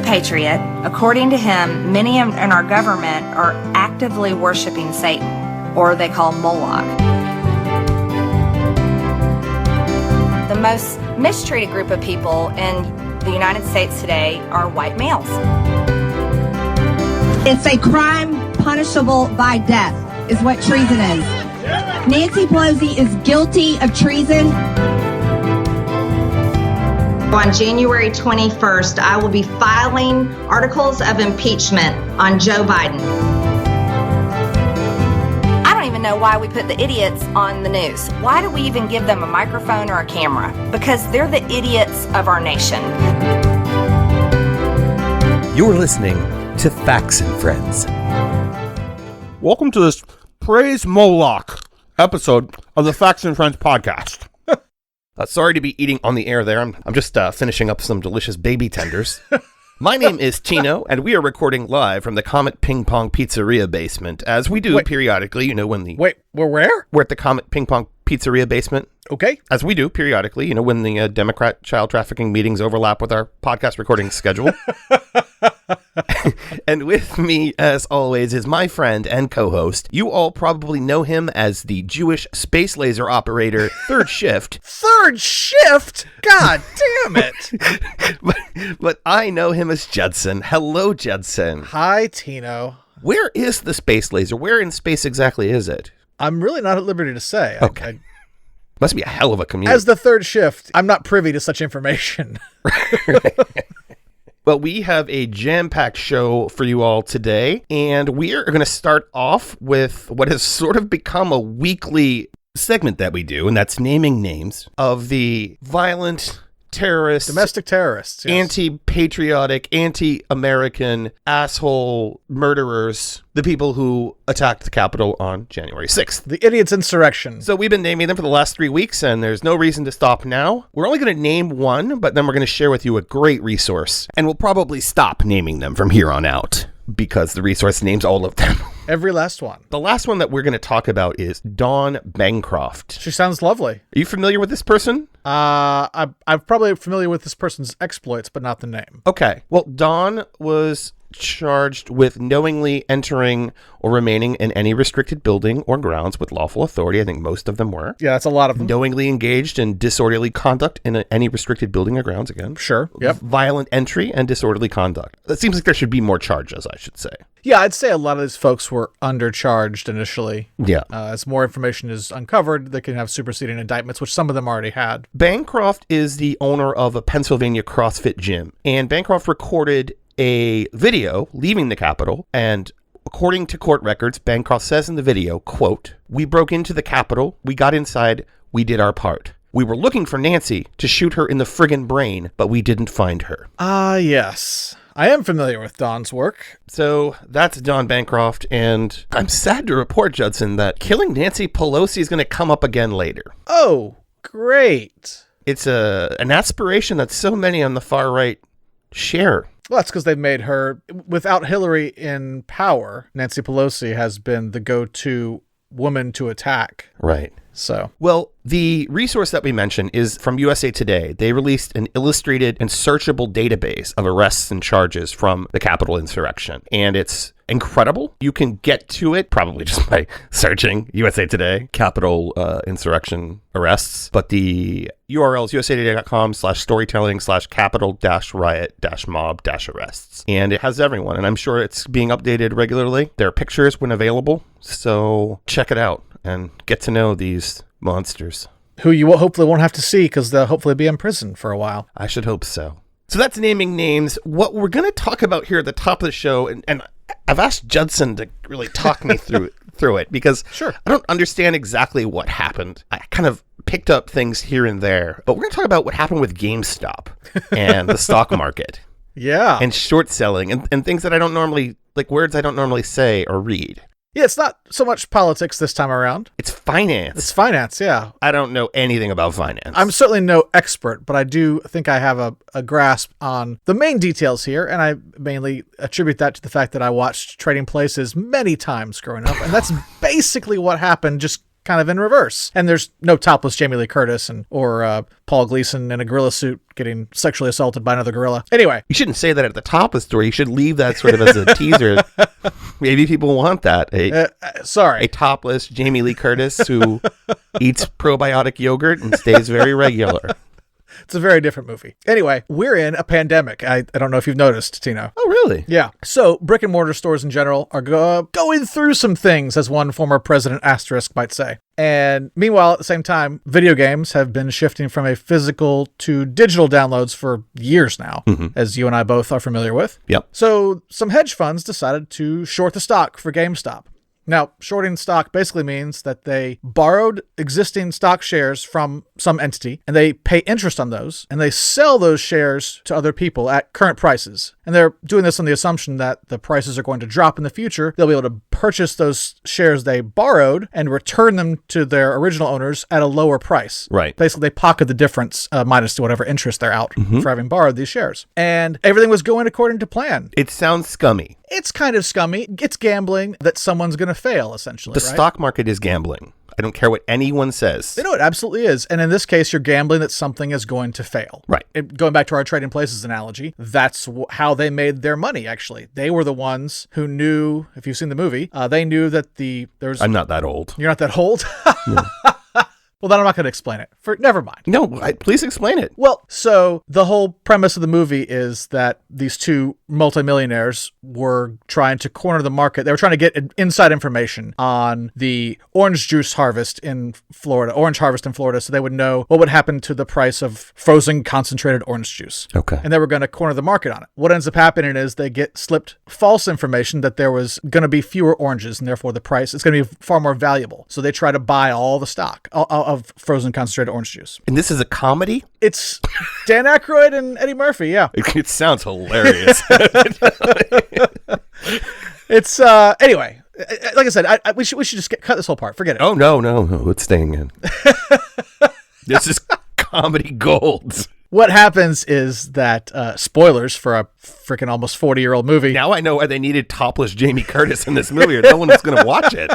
patriot. According to him, many in our government are actively worshiping Satan, or they call Moloch. The most mistreated group of people in the United States today are white males. It's a crime punishable by death, is what treason is. Nancy Pelosi is guilty of treason. On January 21st, I will be filing articles of impeachment on Joe Biden. I don't even know why we put the idiots on the news. Why do we even give them a microphone or a camera? Because they're the idiots of our nation. You're listening to Facts and Friends. Welcome to this Praise Moloch episode of the Facts and Friends podcast. Sorry to be eating on the air there. I'm just finishing up some delicious baby tenders. My name is Tino, and we are recording live from the Comet Ping Pong Pizzeria basement, as we do periodically, you know, when the... Wait, we're where? We're at the Comet Ping Pong Pizzeria basement. Okay. As we do periodically, you know, when the Democrat child trafficking meetings overlap with our podcast recording schedule. And with me, as always, is my friend and co-host. You all probably know him as the Jewish space laser operator, Third Shift. Third Shift? God damn it. but I know him as Judson. Hello, Judson. Hi, Tino. Where is the space laser? Where in space exactly is it? I'm really not at liberty to say. Okay. Must be a hell of a commute. As the Third Shift, I'm not privy to such information. Well, we have a jam-packed show for you all today, and we are going to start off with what has sort of become a weekly segment that we do, and that's naming names of the violent terrorists, domestic terrorists, yes. Anti-patriotic, anti-American, asshole murderers, the people who attacked the Capitol on January 6th. The idiots' insurrection. So we've been naming them for the last 3 weeks, and there's no reason to stop now. We're only going to name one, but then we're going to share with you a great resource, and we'll probably stop naming them from here on out, because the resource names all of them. Every last one. The last one that we're going to talk about is Dawn Bancroft. She sounds lovely. Are you familiar with this person? I'm probably familiar with this person's exploits, but not the name. Okay. Well, Dawn was charged with knowingly entering or remaining in any restricted building or grounds with lawful authority. I think most of them were. Yeah, that's a lot of them. Knowingly engaged in disorderly conduct in any restricted building or grounds again. Sure. Yep. Violent entry and disorderly conduct. It seems like there should be more charges, I should say. Yeah, I'd say a lot of these folks were undercharged initially. Yeah. As more information is uncovered, they can have superseding indictments, which some of them already had. Bancroft is the owner of a Pennsylvania CrossFit gym, and Bancroft recorded a video leaving the Capitol, and according to court records, Bancroft says in the video, quote, "We broke into the Capitol, we got inside, we did our part. We were looking for Nancy to shoot her in the friggin' brain, but we didn't find her." Yes. I am familiar with Dawn's work. So that's Dawn Bancroft, and I'm sad to report, Judson, that killing Nancy Pelosi is going to come up again later. Oh, great. It's an aspiration that so many on the far right share. Well, that's because they've made her, without Hillary in power, Nancy Pelosi has been the go-to woman to attack. Right. So, well, the resource that we mentioned is from USA Today. They released an illustrated and searchable database of arrests and charges from the Capitol insurrection, and it's incredible. You can get to it probably just by searching USA Today, Capitol insurrection arrests, but the URL is usatoday.com/storytelling/capital-riot-mob-arrests, and it has everyone, and I'm sure it's being updated regularly. There are pictures when available, so check it out and get to know these monsters. Who you hopefully won't have to see because they'll hopefully be in prison for a while. I should hope so. So that's naming names. What we're going to talk about here at the top of the show, and I've asked Judson to really talk me through it because sure. I don't understand exactly what happened. I kind of picked up things here and there, but we're going to talk about what happened with GameStop and the stock market. Yeah. And short selling and things that I don't normally, like words I don't normally say or read. Yeah, it's not so much politics this time around. It's finance. It's finance, yeah. I don't know anything about finance. I'm certainly no expert, but I do think I have a grasp on the main details here, and I mainly attribute that to the fact that I watched Trading Places many times growing up, and that's basically what happened, just kind of in reverse. And there's no topless Jamie Lee Curtis or Paul Gleason in a gorilla suit getting sexually assaulted by another gorilla. Anyway. You shouldn't say that at the top of the story. You should leave that sort of as a teaser. Maybe people want that. A topless Jamie Lee Curtis who eats probiotic yogurt and stays very regular. It's a very different movie. Anyway, we're in a pandemic. I don't know if you've noticed, Tino. Oh, really? Yeah. So brick and mortar stores in general are going through some things, as one former president asterisk might say. And meanwhile, at the same time, video games have been shifting from a physical to digital downloads for years now, as you and I both are familiar with. Yep. So some hedge funds decided to short the stock for GameStop. Now, shorting stock basically means that they borrowed existing stock shares from some entity, and they pay interest on those, and they sell those shares to other people at current prices. And they're doing this on the assumption that the prices are going to drop in the future. They'll be able to purchase those shares they borrowed and return them to their original owners at a lower price. Right. Basically, they pocket the difference minus to whatever interest they're out for having borrowed these shares. And everything was going according to plan. It sounds scummy. It's kind of scummy. It's gambling that someone's going to fail, essentially. The stock market is gambling. I don't care what anyone says. You know, it absolutely is. And in this case, you're gambling that something is going to fail. Right. Going back to our trading places analogy, that's how they made their money, actually. They were the ones who knew, if you've seen the movie, they knew that there's... I'm not that old. You're not that old? No. Well, then I'm not going to explain it. Never mind. No, please explain it. Well, so the whole premise of the movie is that these two multimillionaires were trying to corner the market. They were trying to get inside information on the orange harvest in Florida, so they would know what would happen to the price of frozen concentrated orange juice. Okay. And they were going to corner the market on it. What ends up happening is they get slipped false information that there was going to be fewer oranges, and therefore the price is going to be far more valuable. So they try to buy all the stock of frozen concentrated orange juice. And this is a comedy? It's Dan Aykroyd and Eddie Murphy, yeah. It sounds hilarious. It's, anyway, like I said, we should just cut this whole part. Forget it. Oh, no. It's staying in. This is comedy gold. What happens is that, spoilers for a freaking almost 40-year-old movie. Now I know why they needed topless Jamie Curtis in this movie, or no one was going to watch it.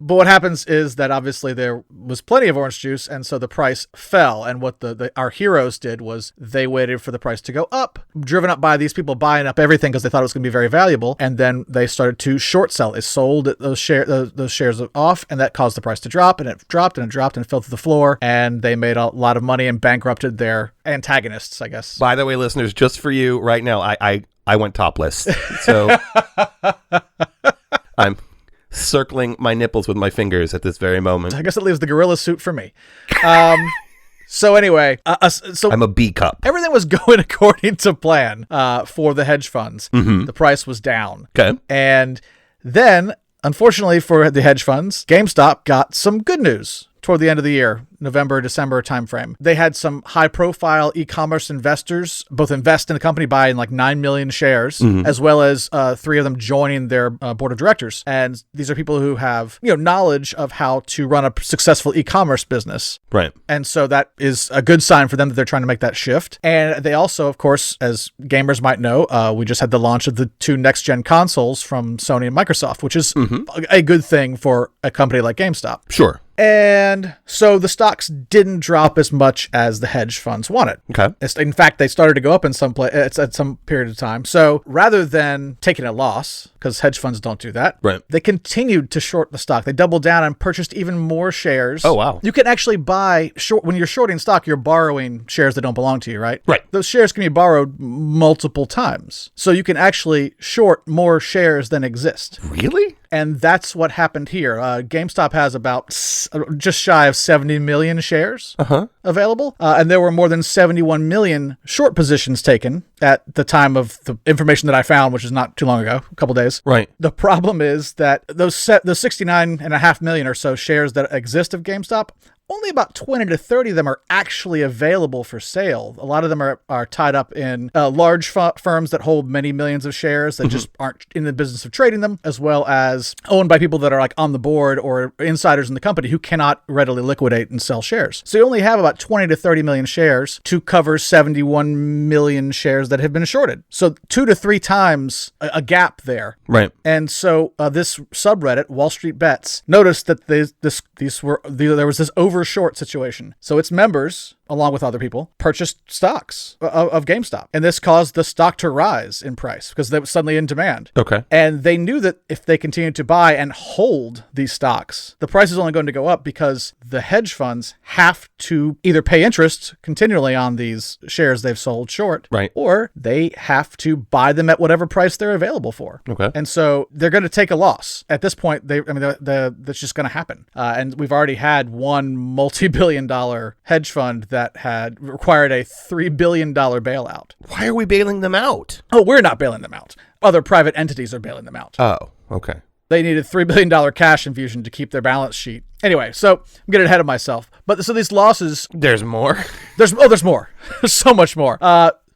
But what happens is that obviously there was plenty of orange juice, and so the price fell. And what our heroes did was they waited for the price to go up, driven up by these people buying up everything because they thought it was going to be very valuable. And then they started to short sell. They sold those shares off, and that caused the price to drop. And it dropped and it dropped and it fell to the floor. And they made a lot of money and bankrupted their antagonists, I guess. By the way, listeners, just for you right now, I went topless. So I'm circling my nipples with my fingers at this very moment. I guess it leaves the gorilla suit for me. So anyway, I'm a B cup. Everything was going according to plan for the hedge funds. The price was down. Okay. And then, unfortunately for the hedge funds, GameStop got some good news toward the end of the year, November, December timeframe. They had some high-profile e-commerce investors both invest in the company, buying like 9 million shares, as well as 3 of them joining their board of directors. And these are people who have knowledge of how to run a successful e-commerce business. Right. And so that is a good sign for them that they're trying to make that shift. And they also, of course, as gamers might know, we just had the launch of the 2 next-gen consoles from Sony and Microsoft, which is a good thing for a company like GameStop. Sure. And so the stocks didn't drop as much as the hedge funds wanted. Okay. In fact, they started to go up in some at some period of time. So rather than taking a loss, because hedge funds don't do that, right, they continued to short the stock. They doubled down and purchased even more shares. Oh, wow. You can actually buy when you're shorting stock, you're borrowing shares that don't belong to you, right? Right. Those shares can be borrowed multiple times. So you can actually short more shares than exist. Really? And that's what happened here. GameStop has about just shy of 70 million shares available. And there were more than 71 million short positions taken at the time of the information that I found, which is not too long ago, a couple days. Right. The problem is that the 69.5 million or so shares that exist of GameStop, only about 20 to 30 of them are actually available for sale. A lot of them are tied up in large firms that hold many millions of shares that just aren't in the business of trading them, as well as owned by people that are like on the board or insiders in the company who cannot readily liquidate and sell shares. So you only have about 20 to 30 million shares to cover 71 million shares that have been shorted. So 2 to 3 times a gap there. Right. And so this subreddit, Wall Street Bets, noticed that there was this overshort situation. So its members, along with other people, purchased stocks of GameStop. And this caused the stock to rise in price because they were suddenly in demand. Okay. And they knew that if they continued to buy and hold these stocks, the price is only going to go up because the hedge funds have to either pay interest continually on these shares they've sold short, right, or they have to buy them at whatever price they're available for. Okay. And so they're going to take a loss. At this point, that's just going to happen. And we've already had one multi-billion-dollar hedge fund that had required a $3 billion bailout. Why are we bailing them out? Oh, we're not bailing them out. Other private entities are bailing them out. Oh, okay. They needed $3 billion cash infusion to keep their balance sheet. Anyway, so I'm getting ahead of myself. But so these losses... There's more? There's more. There's so much more.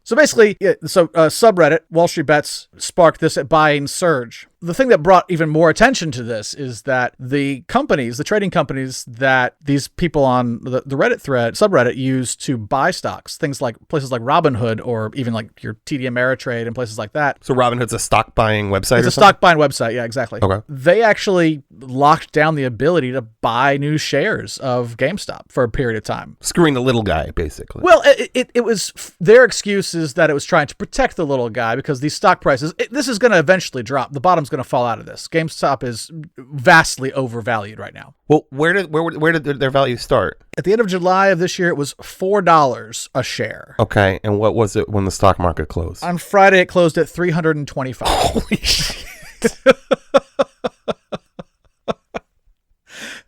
So basically, subreddit, Wall Street Bets, sparked this buying surge. The thing that brought even more attention to this is that the trading companies that these people on the Reddit subreddit use to buy stocks, things like places like Robinhood or even like your TD Ameritrade and places like that. So Robinhood's a stock buying website? It's a stock buying website, yeah, exactly. Okay. They actually locked down the ability to buy new shares of GameStop for a period of time. Screwing the little guy, basically. Well, it was their excuse is that it was trying to protect the little guy because these stock prices, this is going to eventually drop. The bottom's going to fall out of this. GameStop is vastly overvalued right now. Well, where did their value start? At the end of July of this year, it was $4 a share. Okay, and what was it when the stock market closed? On Friday, it closed at $325. Holy shit.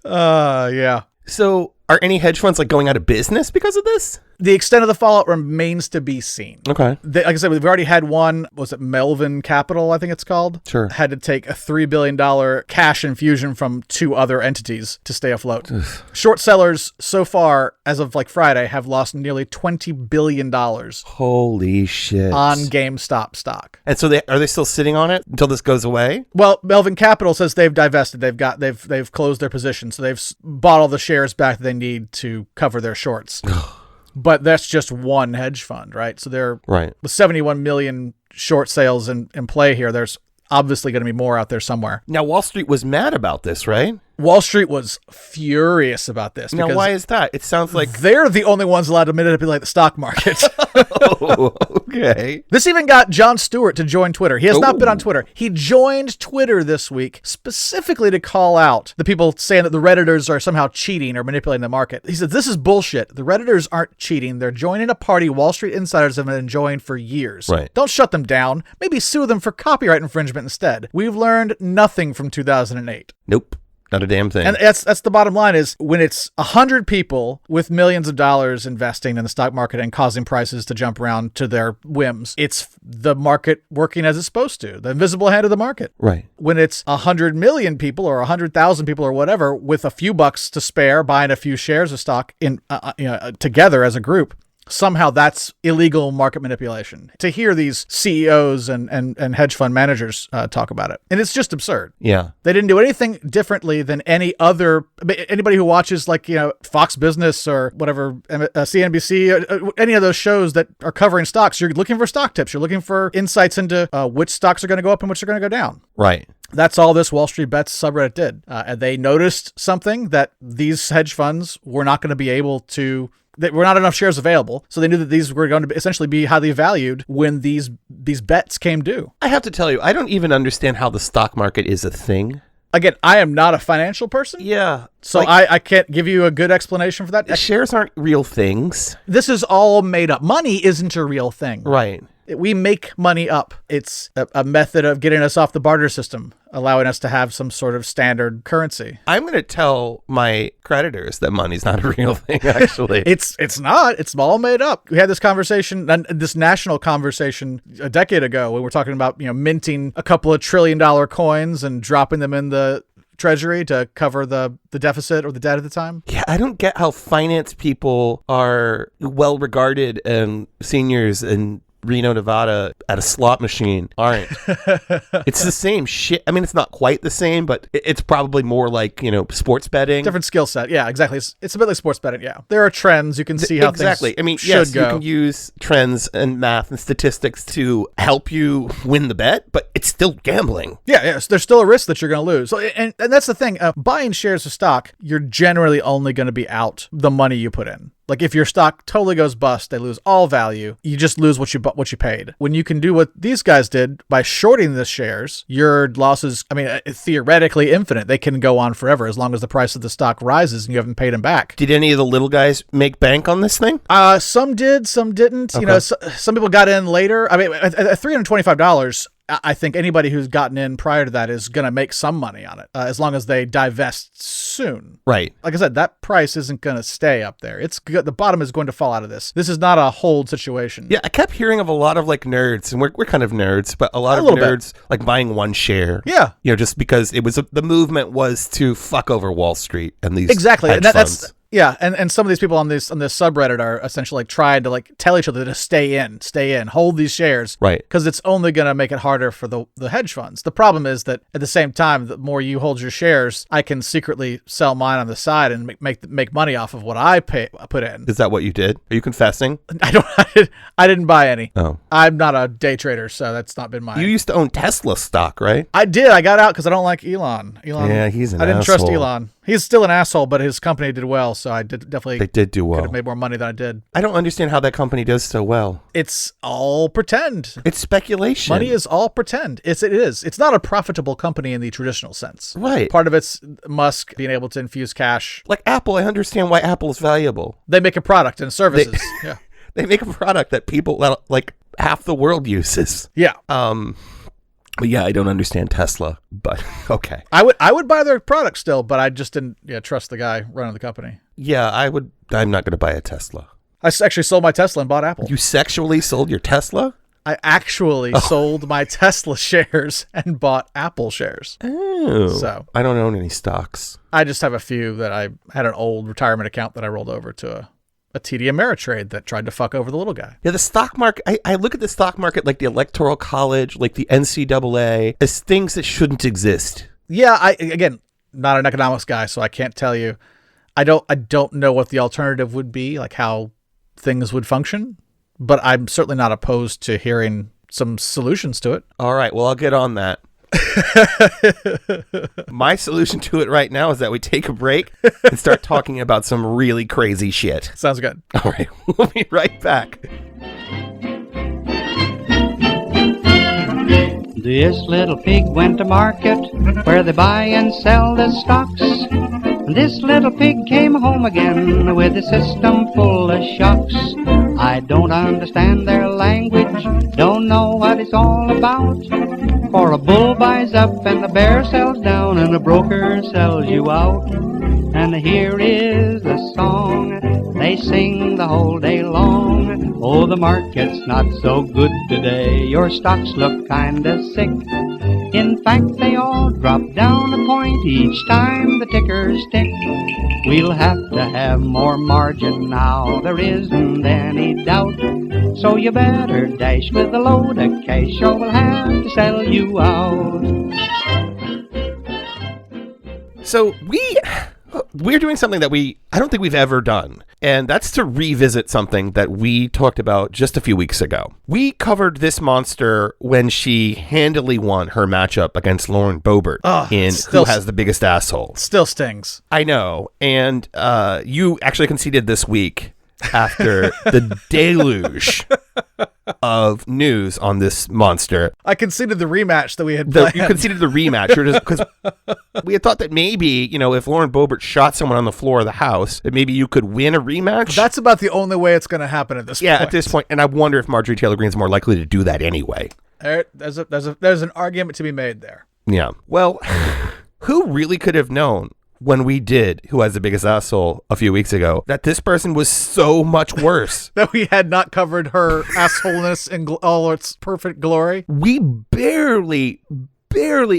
Yeah. So are any hedge funds like going out of business because of this? The extent of the fallout remains to be seen. Okay. Like I said, we've already had one, was it Melvin Capital, I think it's called? Sure. Had to take a $3 billion cash infusion from 2 other entities to stay afloat. Short sellers so far, as of like Friday, have lost nearly $20 billion Holy shit. on GameStop stock. And so are they still sitting on it until this goes away? Well, Melvin Capital says they've divested. They've closed their position. So they've bought all the shares back they need to cover their shorts. But that's just one hedge fund, right? So there, right, with 71 million short sales in play here, there's obviously going to be more out there somewhere. Now, Wall Street was mad about this, right? Wall Street was furious about this. Now, why is that? It sounds like they're the only ones allowed to manipulate the stock market. Oh, okay. This even got Jon Stewart to join Twitter. He has not been on Twitter. He joined Twitter this week specifically to call out the people saying that the Redditors are somehow cheating or manipulating the market. He said, this is bullshit. The Redditors aren't cheating. They're joining a party Wall Street insiders have been enjoying for years. Right. Don't shut them down. Maybe sue them for copyright infringement instead. We've learned nothing from 2008. Nope. Not a damn thing. And that's the bottom line is when it's 100 people with millions of dollars investing in the stock market and causing prices to jump around to their whims, it's the market working as it's supposed to, the invisible hand of the market. Right. When it's 100 million people or 100,000 people or whatever with a few bucks to spare buying a few shares of stock in together as a group, somehow that's illegal market manipulation. To hear these CEOs and hedge fund managers talk about it. And it's just absurd. Yeah. They didn't do anything differently than anybody who watches Fox Business or whatever, CNBC, any of those shows that are covering stocks. You're looking for stock tips. You're looking for insights into which stocks are going to go up and which are going to go down. Right. That's all this Wall Street Bets subreddit did. And they noticed something that these hedge funds were not going to be able to... There were not enough shares available, so they knew that these were going to essentially be highly valued when these bets came due. I have to tell you, I don't even understand how the stock market is a thing. Again, I am not a financial person. Yeah. So I can't give you a good explanation for that. Shares aren't real things. This is all made up. Money isn't a real thing. Right. We make money up. It's a method of getting us off the barter system, allowing us to have some sort of standard currency. I'm going to tell my creditors that money's not a real thing, actually. It's not. It's all made up. We had this conversation, this national conversation a decade ago when we're talking about, minting a couple of $1 trillion coins and dropping them in the Treasury to cover the deficit or the debt at the time. Yeah, I don't get how finance people are well regarded and seniors in Reno, Nevada at a slot machine aren't. It's the same shit. I mean, it's not quite the same, but it's probably more like, sports betting. Different skill set. Yeah, exactly. It's a bit like sports betting. Yeah. There are trends. You can see how exactly. things I mean, should yes, go. You can use trends and math and statistics to help you win the bet, but it's still gambling. Yeah. So there's still a risk that you're going to lose. So, and that's the thing. Buying shares of stock, you're generally only going to be out the money you put in. Like if your stock totally goes bust, they lose all value. You just lose what you paid. When you can do what these guys did by shorting the shares, your losses, I mean, theoretically infinite. They can go on forever as long as the price of the stock rises and you haven't paid them back. Did any of the little guys make bank on this thing? Some did, some didn't. Okay. Some people got in later. I mean, at $325. I think anybody who's gotten in prior to that is going to make some money on it, as long as they divest soon. Right. Like I said, that price isn't going to stay up there. The bottom is going to fall out of this. This is not a hold situation. Yeah, I kept hearing of a lot of like nerds, and we're kind of nerds, but a lot of nerds like buying one share. Yeah. Just because it was the movement was to fuck over Wall Street and these exactly. hedge And funds. Yeah, and some of these people on this subreddit are essentially like trying to like tell each other to stay in, hold these shares, right? Because it's only going to make it harder for the hedge funds. The problem is that at the same time, the more you hold your shares, I can secretly sell mine on the side and make money off of what I put in. Is that what you did? Are you confessing? I didn't buy any. Oh, I'm not a day trader, so that's not been mine. You used to own Tesla stock, right? I did. I got out because I don't like Elon. Yeah, he's an I didn't asshole. trust Elon. He's still an asshole, but his company did well, so I definitely. They did do well. Could have made more money than I did. I don't understand how that company does so well. It's all pretend. It's speculation. Money is all pretend. It is. It's not a profitable company in the traditional sense. Right. Part of it's Musk being able to infuse cash. Like Apple, I understand why Apple is valuable. They make a product and services. Yeah. They make a product that people like half the world uses. Yeah. But yeah, I don't understand Tesla, but okay. I would buy their product still, but I just didn't trust the guy running the company. Yeah, I would. I'm not going to buy a Tesla. I actually sold my Tesla and bought Apple. You sexually sold your Tesla? I actually sold my Tesla shares and bought Apple shares. Oh. So I don't own any stocks. I just have a few that I had an old retirement account that I rolled over to a TD Ameritrade that tried to fuck over the little guy. Yeah, the stock market, I look at the stock market like the Electoral College, like the NCAA, as things that shouldn't exist. Yeah, again, not an economics guy, so I can't tell you. I don't know what the alternative would be, like how things would function, but I'm certainly not opposed to hearing some solutions to it. All right, well, I'll get on that. My solution to it right now is that we take a break and start talking about some really crazy shit. Sounds good. All right, we'll be right back. This little pig went to market where they buy and sell the stocks. This little pig came home again with a system full of shocks. I don't understand their language, don't know what it's all about. For a bull buys up and the bear sells down and the broker sells you out. And here is the song they sing the whole day long. Oh, the market's not so good today, your stocks look kinda sick. In fact, they all drop down a point each time the tickers tick. We'll have to have more margin now, there isn't any doubt. So you better dash with a load of cash or we'll have to sell you out. So we're doing something that I don't think we've ever done, and that's to revisit something that we talked about just a few weeks ago. We covered this monster when she handily won her matchup against Lauren Boebert in Who Has the Biggest Asshole. Still stings. I know, and you actually conceded this week after the deluge of news on this monster. I conceded the rematch that we had planned. You conceded the rematch because we had thought that maybe, if Lauren Boebert shot someone on the floor of the house, that maybe you could win a rematch. That's about the only way it's going to happen at this point. Yeah, at this point. And I wonder if Marjorie Taylor Greene is more likely to do that anyway. There's an argument to be made there. Yeah. Well, who really could have known when we did Who Has the Biggest Asshole a few weeks ago that this person was so much worse? That we had not covered her assholeness in all its perfect glory? We barely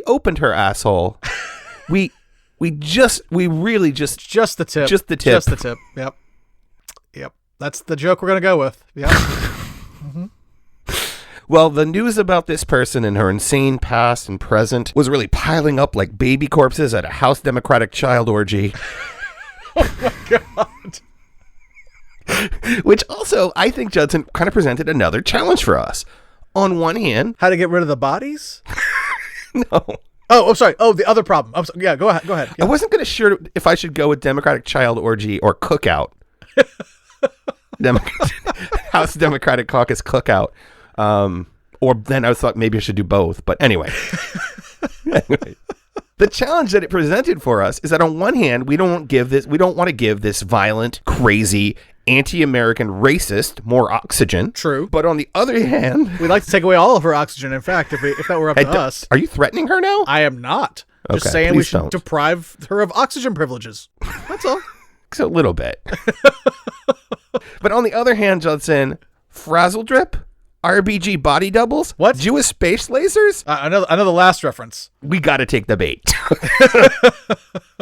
opened her asshole. We We really just Just the tip. Just the tip. Just the tip. Yep. That's the joke we're going to go with. Yep. Well, the news about this person and her insane past and present was really piling up like baby corpses at a House Democratic child orgy. Oh my God. Which also, I think Judson kind of presented another challenge for us. On one hand... How to get rid of the bodies? No. Oh, I'm sorry. Oh, the other problem. Yeah, go ahead. Yeah. I wasn't going to sure if I should go with Democratic child orgy or cookout. House Democratic Caucus cookout. Or then I thought maybe I should do both. But anyway. The challenge that it presented for us is that on one hand, we don't want to give this violent, crazy, anti-American racist more oxygen. True. But on the other hand, we'd like to take away all of her oxygen. In fact, if that were up to us. Are you threatening her now? I am not. Just Okay, saying we please should don't. deprive her of oxygen privileges. That's all. So a little bit. But on the other hand, Judson, frazzledrip, RBG body doubles, what? Jewish space lasers? I know the last reference. We got to take the bait.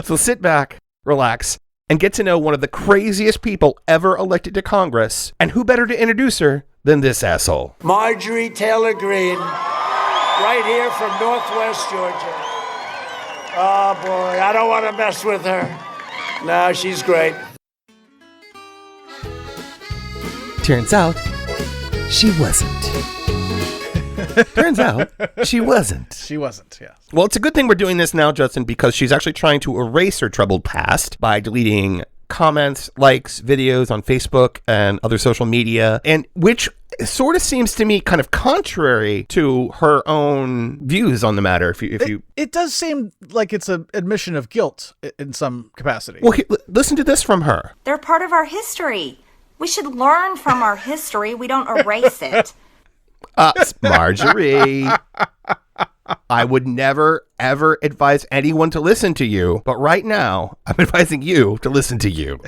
So sit back, relax, and get to know one of the craziest people ever elected to Congress. And who better to introduce her than this asshole? Marjorie Taylor Greene, right here from Northwest Georgia. Oh boy, I don't want to mess with her. No, she's great. Turns out, she wasn't. Turns out, she wasn't. She wasn't, yeah. Well, it's a good thing we're doing this now, Judson, because she's actually trying to erase her troubled past by deleting comments, likes, videos on Facebook and other social media, and which sort of seems to me kind of contrary to her own views on the matter. It does seem like it's an admission of guilt in some capacity. Well, listen to this from her. They're part of our history. We should learn from our history. We don't erase it. Marjorie, I would never, ever advise anyone to listen to you. But right now, I'm advising you to listen to you.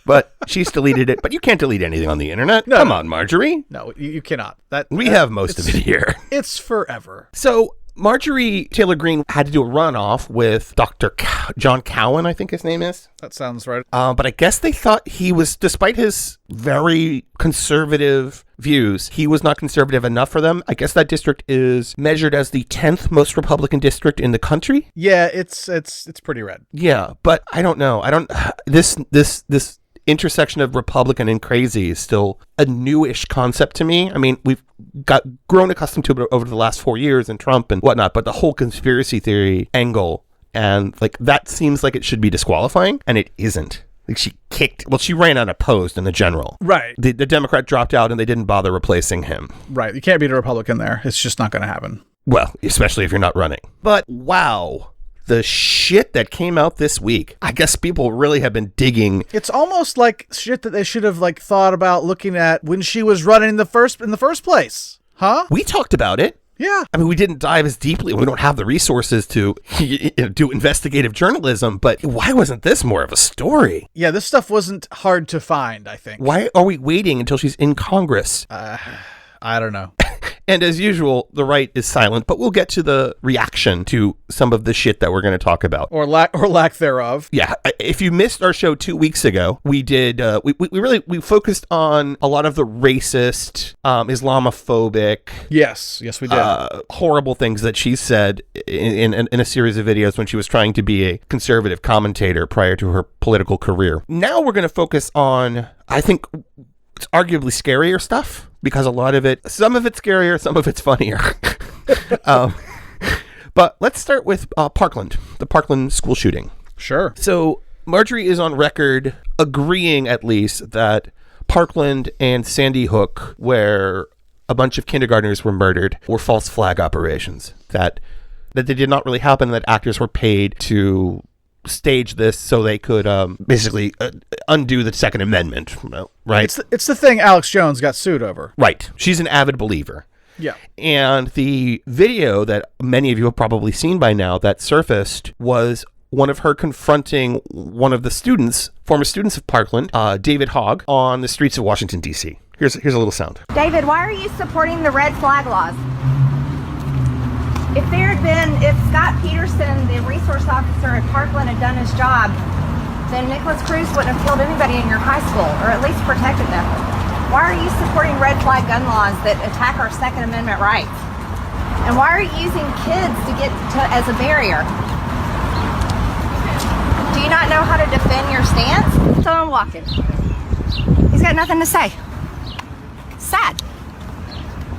But she's deleted it. But you can't delete anything on the internet. No. Come on, Marjorie. No, you cannot. We have most of it here. It's forever. So Marjorie Taylor Greene had to do a runoff with Dr. John Cowan, I think his name is. That sounds right. But I guess they thought he was, despite his very conservative views, he was not conservative enough for them. I guess that district is measured as the 10th most Republican district in the country. Yeah, it's pretty red. Yeah, but I don't know. This intersection of Republican and crazy is still a newish concept to me. I mean, we've grown accustomed to it over the last 4 years and Trump and whatnot, but the whole conspiracy theory angle and like that seems like it should be disqualifying, and it isn't. Like she ran unopposed in the general. Right. The Democrat dropped out and they didn't bother replacing him. Right. You can't beat a Republican there. It's just not going to happen. Well, especially if you're not running. But wow. The shit that came out this week. I guess people really have been digging. It's almost like shit that they should have like thought about looking at when she was running in the first place. Huh? We talked about it. Yeah. I mean, we didn't dive as deeply. We don't have the resources to do investigative journalism, but why wasn't this more of a story? Yeah, this stuff wasn't hard to find, I think. Why are we waiting until she's in Congress? I don't know. And as usual, the right is silent, but we'll get to the reaction to some of the shit that we're going to talk about. Or lack thereof. Yeah. If you missed our show 2 weeks ago, we did, we focused on a lot of the racist, Islamophobic. Yes, we did. Horrible things that she said in a series of videos when she was trying to be a conservative commentator prior to her political career. Now we're going to focus on, I think, it's arguably scarier stuff, because some of it's scarier, some of it's funnier. But let's start with Parkland, the Parkland school shooting. Sure. So Marjorie is on record agreeing, at least, that Parkland and Sandy Hook, where a bunch of kindergartners were murdered, were false flag operations, that they did not really happen, and that actors were paid to stage this so they could basically undo the Second Amendment, right? It's the thing Alex Jones got sued over. Right. She's an avid believer. Yeah. And the video that many of you have probably seen by now that surfaced was one of her confronting one of the former students of Parkland, David Hogg, on the streets of Washington, D.C. Here's a little sound. David, why are you supporting the red flag laws? If Scott Peterson, the resource officer at Parkland, had done his job, then Nicholas Cruz wouldn't have killed anybody in your high school, or at least protected them. Why are you supporting red flag gun laws that attack our Second Amendment rights? And why are you using kids as a barrier? Do you not know how to defend your stance? So I'm walking. He's got nothing to say. Sad.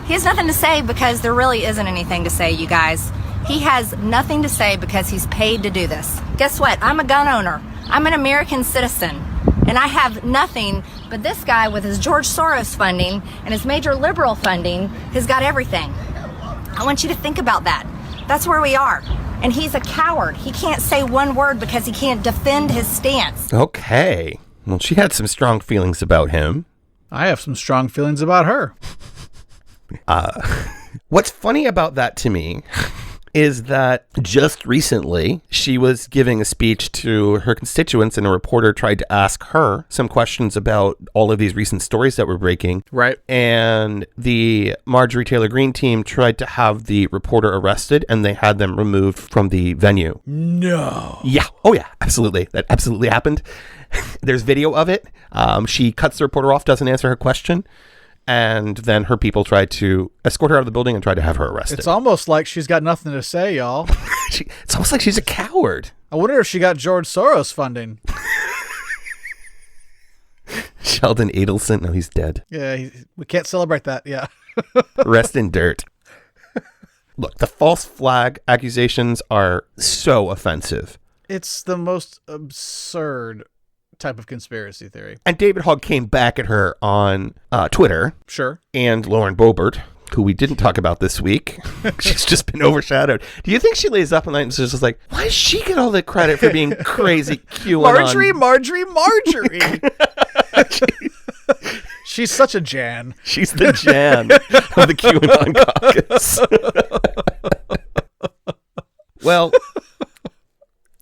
He has nothing to say because there really isn't anything to say, you guys. He has nothing to say because he's paid to do this. Guess what? I'm a gun owner. I'm an American citizen. And I have nothing, but this guy with his George Soros funding and his major liberal funding has got everything. I want you to think about that. That's where we are. And he's a coward. He can't say one word because he can't defend his stance. Okay. Well, she had some strong feelings about him. I have some strong feelings about her. What's funny about that to me is that just recently she was giving a speech to her constituents and a reporter tried to ask her some questions about all of these recent stories that were breaking. Right. And the Marjorie Taylor Greene team tried to have the reporter arrested and they had them removed from the venue. No. Yeah. Oh, yeah. Absolutely. That absolutely happened. There's video of it. She cuts the reporter off, doesn't answer her question. And then her people tried to escort her out of the building and tried to have her arrested. It's almost like she's got nothing to say, y'all. It's almost like she's a coward. I wonder if she got George Soros funding. Sheldon Adelson. No, he's dead. Yeah, we can't celebrate that. Yeah. Rest in dirt. Look, the false flag accusations are so offensive. It's the most absurd type of conspiracy theory. And David Hogg came back at her on Twitter. Sure. And Lauren Boebert, who we didn't talk about this week. She's just been overshadowed. Do you think she lays up at night and is just like, why does she get all the credit for being crazy QAnon? Marjorie. She's such a Jan. She's the Jan of the QAnon caucus. Well,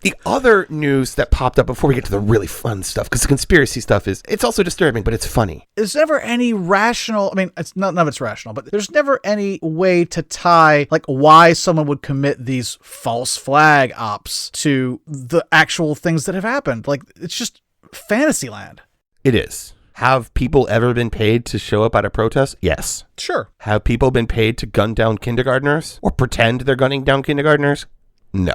the other news that popped up before we get to the really fun stuff, because the conspiracy stuff it's also disturbing, but it's funny. There's never any rational, it's none of it's rational, but there's never any way to tie like why someone would commit these false flag ops to the actual things that have happened. Like, it's just fantasy land. It is. Have people ever been paid to show up at a protest? Yes. Sure. Have people been paid to gun down kindergartners or pretend they're gunning down kindergartners? No.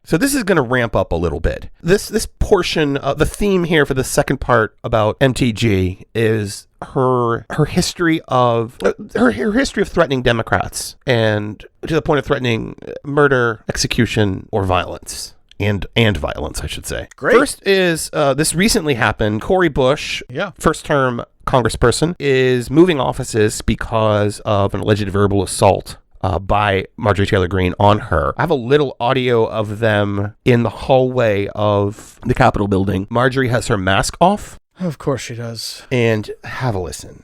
So this is going to ramp up a little bit. This portion of the theme here for the second part about MTG is her history of her history of threatening Democrats, and to the point of threatening murder, execution, or violence. And violence, I should say. Great. First is this recently happened. Cori Bush, first term congressperson, is moving offices because of an alleged verbal assault by Marjorie Taylor Greene on her. I have a little audio of them in the hallway of the Capitol building. Marjorie has her mask off. Of course she does. And have a listen.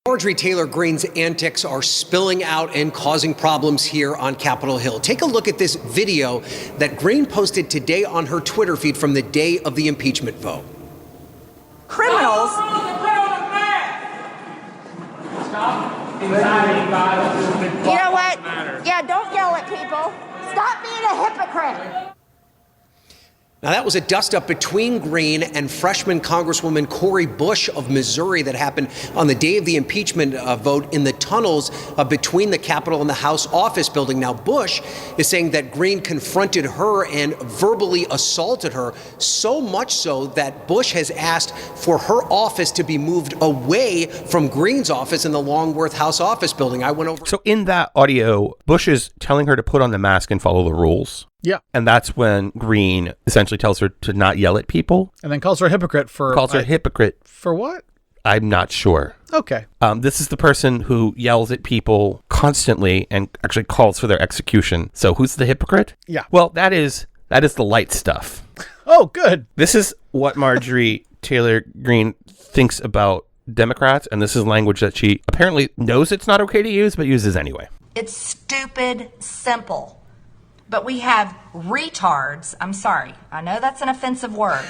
Marjorie Taylor Greene's antics are spilling out and causing problems here on Capitol Hill. Take a look at this video that Greene posted today on her Twitter feed from the day of the impeachment vote. Criminals. You know what? Yeah, don't yell at people. Stop being a hypocrite. Now, that was a dust-up between Greene and freshman Congresswoman Cori Bush of Missouri that happened on the day of the impeachment vote in the tunnels between the Capitol and the House office building. Now, Bush is saying that Greene confronted her and verbally assaulted her, so much so that Bush has asked for her office to be moved away from Greene's office in the Longworth House office building. I went over. So in that audio, Bush is telling her to put on the mask and follow the rules. Yeah. And that's when Greene essentially tells her to not yell at people. And then calls her a hypocrite for... Calls her a hypocrite. For what? I'm not sure. Okay. This is the person who yells at people constantly and actually calls for their execution. So who's the hypocrite? Yeah. Well, that is the light stuff. Oh, good. This is what Marjorie Taylor Greene thinks about Democrats, and this is language that she apparently knows it's not okay to use, but uses anyway. It's stupid simple. But we have retards. I'm sorry. I know that's an offensive word.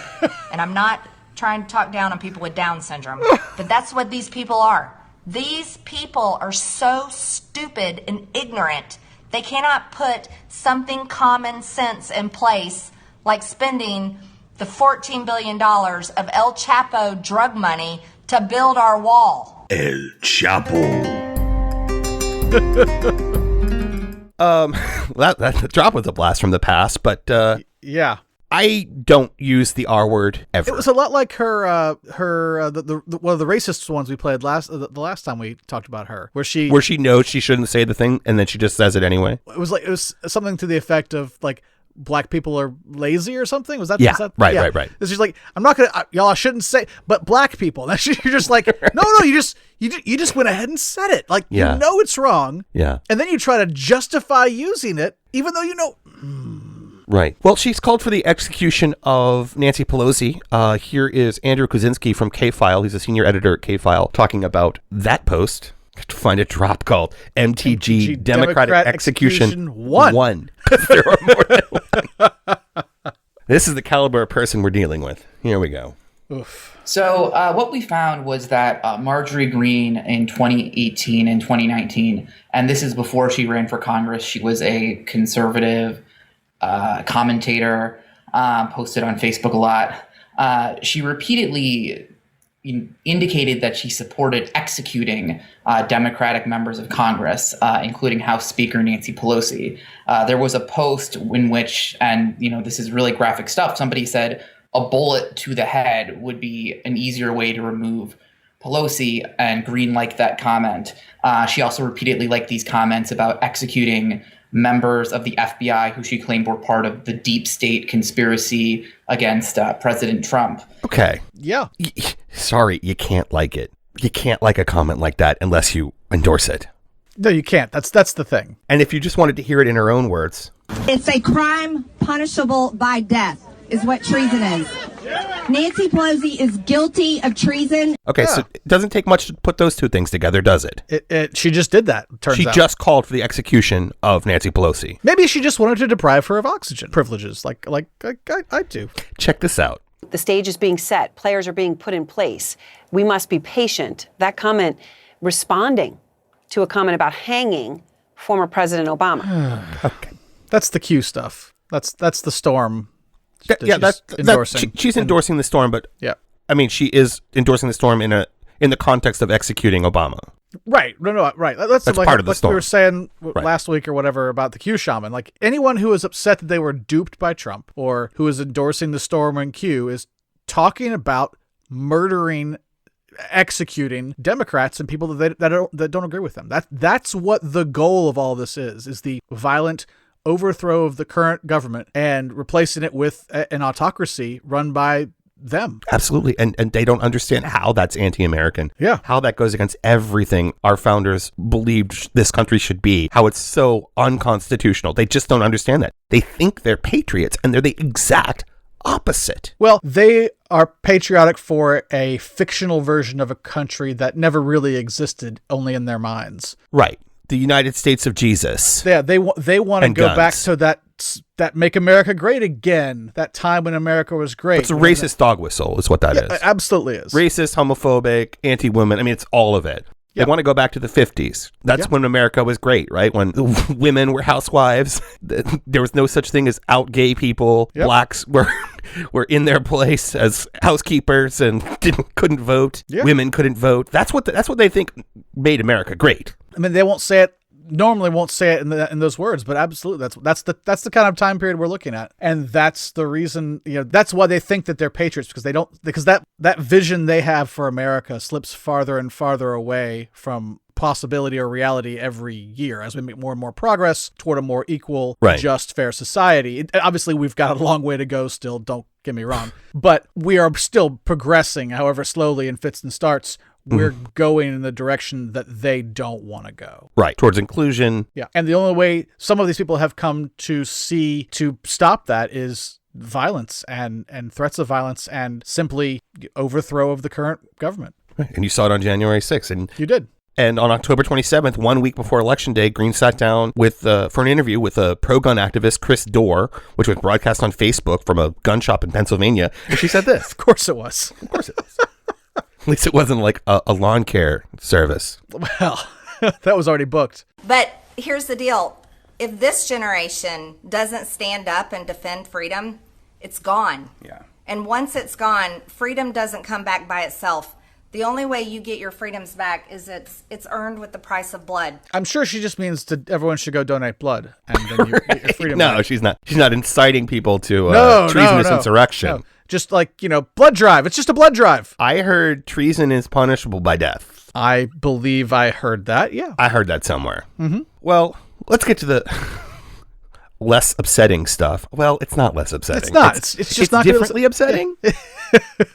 And I'm not trying to talk down on people with Down syndrome. But that's what these people are. These people are so stupid and ignorant They cannot put something common sense in place like spending the $14 billion of El Chapo drug money to build our wall. El Chapo. That drop was a blast from the past, but yeah. I don't use the R word ever. It was a lot like her the one of the racist ones we played the last time we talked about her, where she knows she shouldn't say the thing and then she just says it anyway. It was something to the effect of like, black people are lazy or something. Was that? Yeah, was that, right. She's like, I'm not gonna, y'all. I shouldn't say, but black people. And you're just like, no, you just went ahead and said it. Like, you know it's wrong. Yeah. And then you try to justify using it, even though you know. Right. Well, she's called for the execution of Nancy Pelosi. Here is Andrew Kuczynski from K-File. He's a senior editor at K-File talking about that post. To find a drop called MTG Democratic Execution 1. There are more than one. This is the caliber of person we're dealing with. Here we go. Oof. So what we found was that Marjorie Greene in 2018 and 2019, and this is before she ran for Congress, she was a conservative commentator, posted on Facebook a lot. She repeatedly indicated that she supported executing Democratic members of Congress, including House Speaker Nancy Pelosi. There was a post in which, and this is really graphic stuff, somebody said a bullet to the head would be an easier way to remove Pelosi, and Greene liked that comment. She also repeatedly liked these comments about executing members of the FBI who she claimed were part of the deep state conspiracy against President Trump. Okay. Yeah. Sorry, you can't like it. You can't like a comment like that unless you endorse it. No, you can't. That's the thing. And if you just wanted to hear it in her own words. It's a crime punishable by death, is what treason is. Nancy Pelosi is guilty of treason. Okay, so it doesn't take much to put those two things together, does it? She just did that, turns out. She just called for the execution of Nancy Pelosi. Maybe she just wanted to deprive her of oxygen privileges, like I do. Check this out. The stage is being set. Players are being put in place. We must be patient. That comment responding to a comment about hanging former President Obama. Okay. That's the Q stuff. That's the storm. That's endorsing. She's endorsing the storm, but yeah, I mean, she is endorsing the storm in the context of executing Obama. Right. No, right. That's like, part of the storm. We were saying last week or whatever about the Q shaman. Like, anyone who is upset that they were duped by Trump or who is endorsing the storm and Q is talking about murdering, executing Democrats and people that don't agree with them. That's what the goal of all this is the violent overthrow of the current government and replacing it with an autocracy run by them. Absolutely. And they don't understand how that's anti-American. Yeah. How that goes against everything our founders believed this country should be. How it's so unconstitutional. They just don't understand that. They think they're patriots and they're the exact opposite. Well, they are patriotic for a fictional version of a country that never really existed, only in their minds. Right. The United States of Jesus. Yeah, they want to go guns. back to that Make America Great Again, that time when America was great. It's a racist dog whistle is what that is. It absolutely is. Racist, homophobic, anti-women. I mean, it's all of it. They want to go back to the 50s. That's when America was great, right? When women were housewives. There was no such thing as out gay people. Yep. Blacks were in their place as housekeepers and couldn't vote. Yep. Women couldn't vote. That's what they think made America great. I mean, they won't say it. Normally won't say it in those words, but absolutely, that's the kind of time period we're looking at, and that's the reason. That's why they think that they're patriots, because that vision they have for America slips farther and farther away from possibility or reality every year as we make more and more progress toward a more equal, just, fair society. Obviously, we've got a long way to go still. Don't get me wrong, but we are still progressing, however slowly in fits and starts. We're going in the direction that they don't want to go. Right. Towards inclusion. Yeah. And the only way some of these people have come to see to stop that is violence and threats of violence and simply overthrow of the current government. Right. And you saw it on January 6th. And you did. And on October 27th, 1 week before Election Day, Greene sat down with for an interview with a pro-gun activist, Chris Dorr, which was broadcast on Facebook from a gun shop in Pennsylvania. And she said this. Of course it was. Of course it was. At least it wasn't like a lawn care service. Well, that was already booked. But here's the deal. If this generation doesn't stand up and defend freedom, it's gone. Yeah. And once it's gone, freedom doesn't come back by itself. The only way you get your freedoms back is it's earned with the price of blood. I'm sure she just means that everyone should go donate blood, and then you get your freedom No, back. she's not. She's not inciting people to treasonous no. insurrection. No. Just like, blood drive. It's just a blood drive. I heard treason is punishable by death. I believe I heard that, yeah. I heard that somewhere. Mm-hmm. Well, let's get to the less upsetting stuff. Well, it's not less upsetting. It's not. It's just not differently upsetting.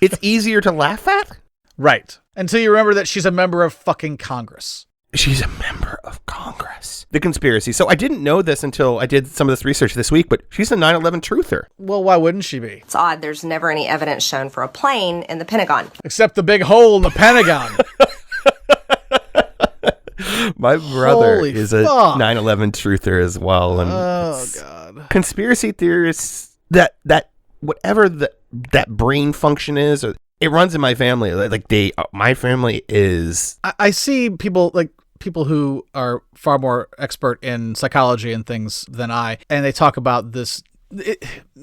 It's easier to laugh at. Right. Until you remember that she's a member of fucking Congress. She's a member of Congress. The conspiracy. So I didn't know this until I did some of this research this week, but she's a 9/11 truther. Well, why wouldn't she be? It's odd. There's never any evidence shown for a plane in the Pentagon. Except the big hole in the Pentagon. My brother Holy is a fuck. 9/11 truther as well. And Oh, God. conspiracy theorists, that whatever that brain function is, it runs in my family. My family is. I see people who are far more expert in psychology and things than I, and they talk about this.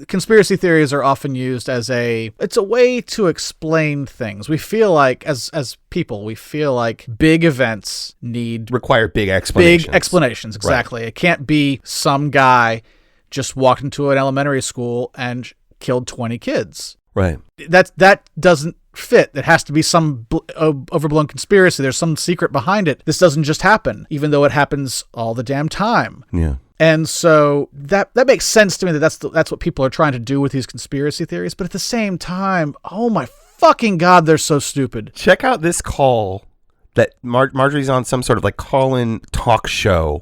Conspiracy theories are often used as it's a way to explain things. We feel like as people, we feel like big events require big explanations. Big explanations, exactly. Right. It can't be some guy just walked into an elementary school and killed 20 kids. Right. That doesn't fit. It has to be some overblown conspiracy. There's some secret behind it. This doesn't just happen, even though it happens all the damn time. Yeah. And so that makes sense to me that's what people are trying to do with these conspiracy theories. But at the same time, oh my fucking God, they're so stupid. Check out this call that Marjorie's on some sort of call-in talk show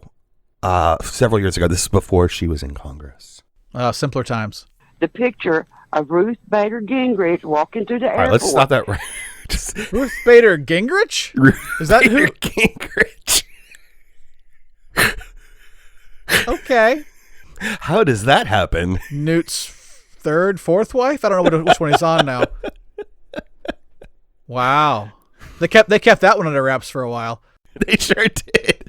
several years ago. This is before she was in Congress. Simpler times. The picture of Ruth Bader Gingrich walking through the airport. All right, let's stop that right. Ruth Bader Gingrich? Is that who? Gingrich. Okay. How does that happen? Newt's third, fourth wife? I don't know which one he's on now. Wow. They kept that one under wraps for a while. They sure did.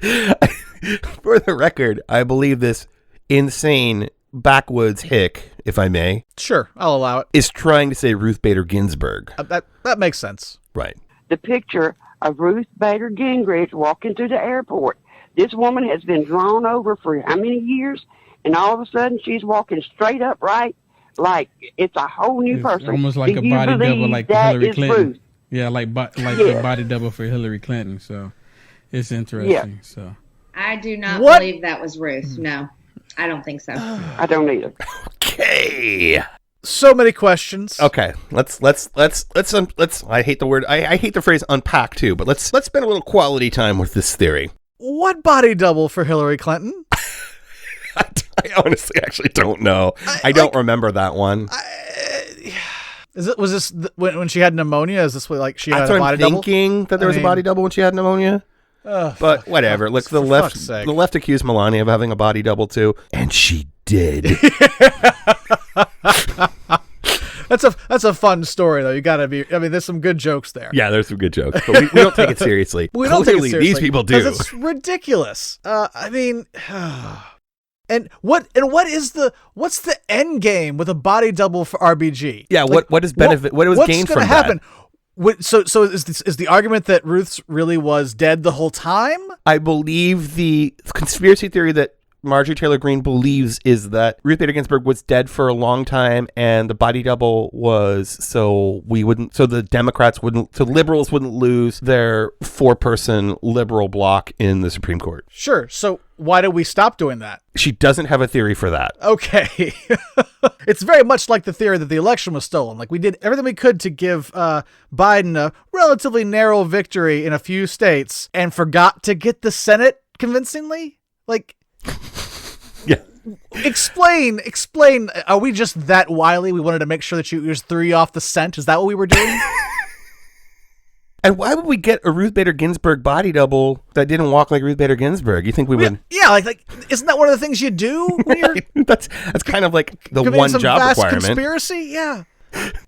For the record, I believe this insane backwoods hick, if I may. Sure, I'll allow it. Is trying to say Ruth Bader Ginsburg. That makes sense. Right. The picture of Ruth Bader Gingrich walking through the airport. This woman has been drawn over for how many years? And all of a sudden, she's walking straight upright like it's a whole new person. Almost like Do a you body double believe like that Hillary is Clinton. Ruth? Yeah, like Yeah. the body double for Hillary Clinton. So it's interesting. Yeah. So I do not What? believe that was Ruth. No, I don't think so. I don't either. Okay. So many questions. Okay. Let's I hate the word. I hate the phrase unpack too, but let's spend a little quality time with this theory. What body double for Hillary Clinton? I honestly actually don't know. I don't remember that one. Was this when she had pneumonia? Is this what, she That's had a what body I'm double? thinking, that there was a body double when she had pneumonia. But whatever. Look, the left accused Melania of having a body double too, and she did. That's a fun story though. You gotta be. I mean, there's some good jokes there. Yeah, there's some good jokes, but we don't take it seriously. We don't take it Clearly, seriously. these people do. Because it's ridiculous. I mean, and what's the end game with a body double for RBG? Yeah, what is benefit? What was gained from happen? that? So is the argument that Ruth really was dead the whole time? I believe the conspiracy theory that Marjorie Taylor Greene believes is that Ruth Bader Ginsburg was dead for a long time, and the body double was so the Democrats wouldn't, so liberals wouldn't lose their 4-person liberal bloc in the Supreme Court. Sure. So why did we stop doing that? She doesn't have a theory for that. Okay. It's very much like the theory that the election was stolen. Like, we did everything we could to give Biden a relatively narrow victory in a few states and forgot to get the Senate convincingly. Like, yeah. Explain. Are we just that wily? We wanted to make sure that you just threw you off the scent. Is that what we were doing? And why would we get a Ruth Bader Ginsburg body double that didn't walk like Ruth Bader Ginsburg? You think we would? Yeah, like isn't that one of the things you do when you're that's kind of like the committing one some job vast requirement. Conspiracy, yeah.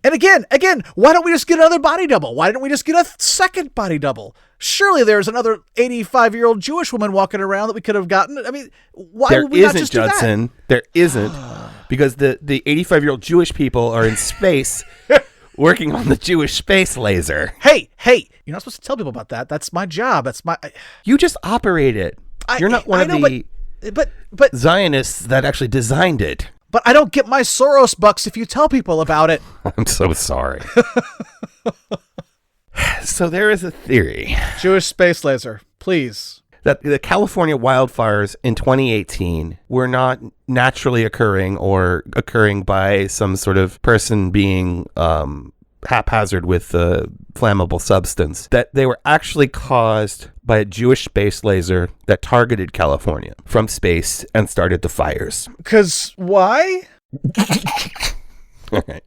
And again, why don't we just get another body double? Why didn't we just get a second body double? Surely there's another 85-year-old Jewish woman walking around that we could have gotten. I mean, why would we not just do that? Judson. There isn't, because the 85-year-old Jewish people are in space working on the Jewish space laser. Hey, you're not supposed to tell people about that. That's my job. That's my... You just operate it. You're not one of the but Zionists that actually designed it. But I don't get my Soros bucks if you tell people about it. I'm so sorry. So there is a theory. Jewish space laser, please. That the California wildfires in 2018 were not naturally occurring or occurring by some sort of person being haphazard with a flammable substance. That they were actually caused by a Jewish space laser that targeted California from space and started the fires. Because why? All right.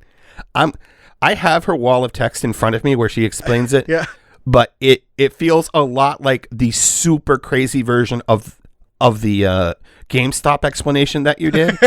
I have her wall of text in front of me where she explains it. Yeah. But it feels a lot like the super crazy version of the GameStop explanation that you did.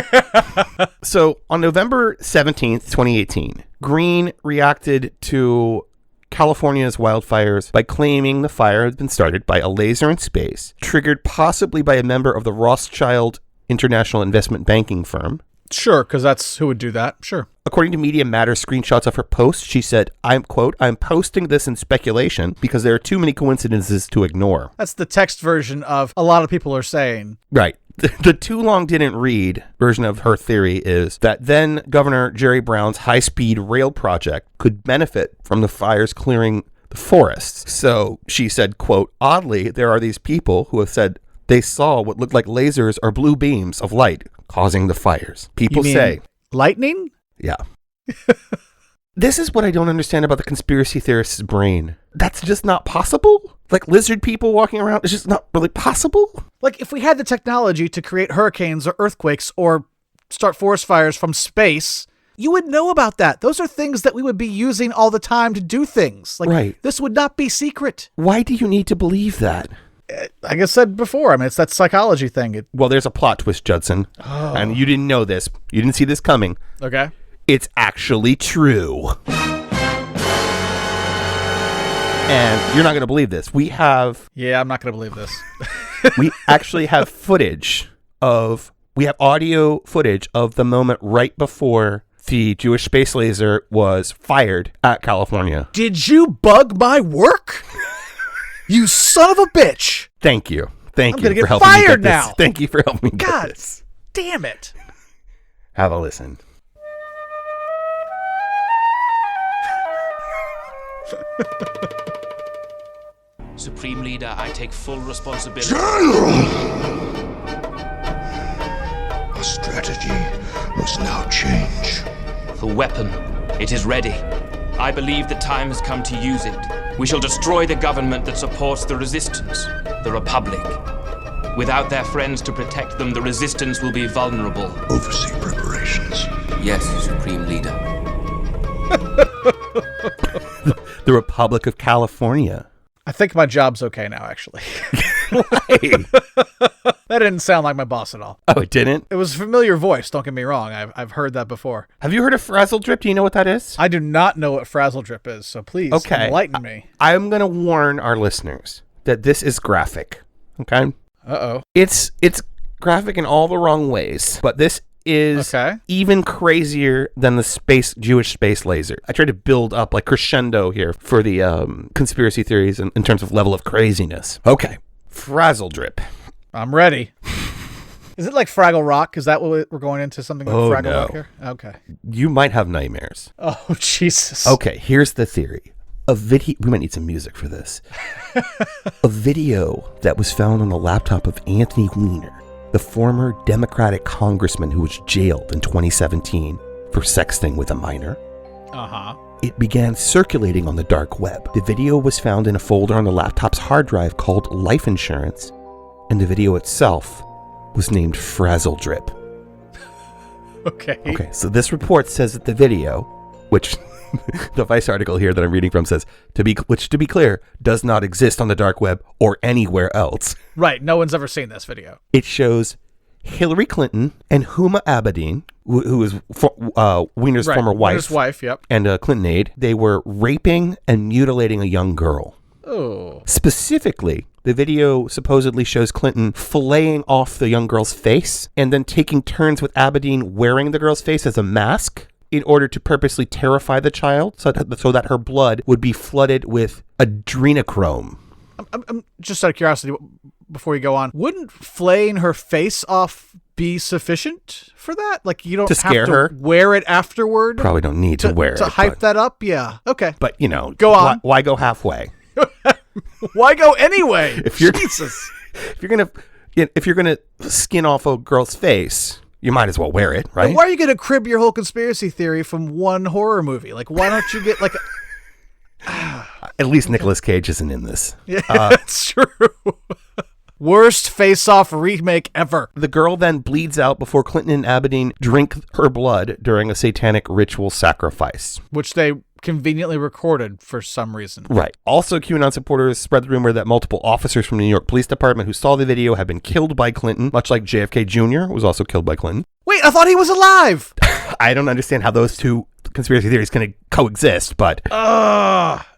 So on November 17th, 2018, Greene reacted to California's wildfires by claiming the fire had been started by a laser in space, triggered possibly by a member of the Rothschild International Investment Banking firm. Sure, because that's who would do that. Sure. According to Media Matters screenshots of her post, she said, I'm posting this in speculation because there are too many coincidences to ignore. That's the text version of a lot of people are saying. Right. The too long didn't read version of her theory is that then Governor Jerry Brown's high-speed rail project could benefit from the fires clearing the forests. So she said, quote, oddly, there are these people who have said they saw what looked like lasers or blue beams of light causing the fires. People say... lightning? Yeah. This is what I don't understand about the conspiracy theorist's brain. That's just not possible? Like lizard people walking around, it's just not really possible? Like if we had the technology to create hurricanes or earthquakes or start forest fires from space, you would know about that. Those are things that we would be using all the time to do things. Like, right. This would not be secret. Why do you need to believe that? Like I said before, I mean, it's that psychology thing. Well, there's a plot twist, Judson. Oh. And you didn't know this. You didn't see this coming. Okay. It's actually true. And you're not going to believe this. We have... Yeah, I'm not going to believe this. We actually have we have audio footage of the moment right before the Jewish space laser was fired at California. Did you bug my work? You son of a bitch. Thank you. I'm going to get fired now. Thank you for helping me God get this. Damn it. Have a listen. Supreme Leader, I take full responsibility. General! Our strategy must now change. The weapon, it is ready. I believe the time has come to use it. We shall destroy the government that supports the resistance, the Republic. Without their friends to protect them, the resistance will be vulnerable. Oversee preparations. Yes, Supreme Leader. The Republic of California. I think my job's okay now, actually. That didn't sound like my boss at all. Oh, it didn't? It was a familiar voice, don't get me wrong. I've heard that before. Have you heard of frazzledrip? Do you know what that is? I do not know what frazzledrip is, so please enlighten me. I'm going to warn our listeners that this is graphic, okay? Uh-oh. It's graphic in all the wrong ways, but this is even crazier than the Jewish space laser. I tried to build up like crescendo here for the conspiracy theories in terms of level of craziness. Okay, frazzledrip. I'm ready. Is it like Fraggle Rock? Is that what we're going into, something like Fraggle Rock here? Okay. You might have nightmares. Oh, Jesus. Okay, here's the theory. We might need some music for this. A video that was found on the laptop of Anthony Weiner, the former Democratic congressman who was jailed in 2017 for sexting with a minor. Uh-huh. It began circulating on the dark web. The video was found in a folder on the laptop's hard drive called Life Insurance, and the video itself was named frazzledrip. Okay, so this report says that the video, which the Vice article here that I'm reading from says, to be clear, does not exist on the dark web or anywhere else. Right, no one's ever seen this video. It shows Hillary Clinton and Huma Abedin, who is Weiner's former wife. Weiner's wife, yep. And a Clinton aide. They were raping and mutilating a young girl. Oh. Specifically, the video supposedly shows Clinton filleting off the young girl's face and then taking turns with Abedin wearing the girl's face as a mask in order to purposely terrify the child so that her blood would be flooded with adrenochrome. I'm just out of curiosity, before you go on, wouldn't flaying her face off be sufficient for that? Like, you don't To scare have to her? wear it afterward? Probably don't need to wear it. To hype that up? Yeah. Okay. But, you know, Go on. Why go halfway? Why go anyway? Jesus. If you're gonna skin off a girl's face, you might as well wear it, right? And why are you going to crib your whole conspiracy theory from one horror movie? Like, why don't you get like At least Nicolas Cage isn't in this. Yeah, that's true. Worst face-off remake ever. The girl then bleeds out before Clinton and Abedin drink her blood during a satanic ritual sacrifice. Which they conveniently recorded for some reason. Right. Also, QAnon supporters spread the rumor that multiple officers from the New York Police Department who saw the video have been killed by Clinton, much like JFK Jr. was also killed by Clinton. Wait, I thought he was alive! I don't understand how those two conspiracy theories can coexist, but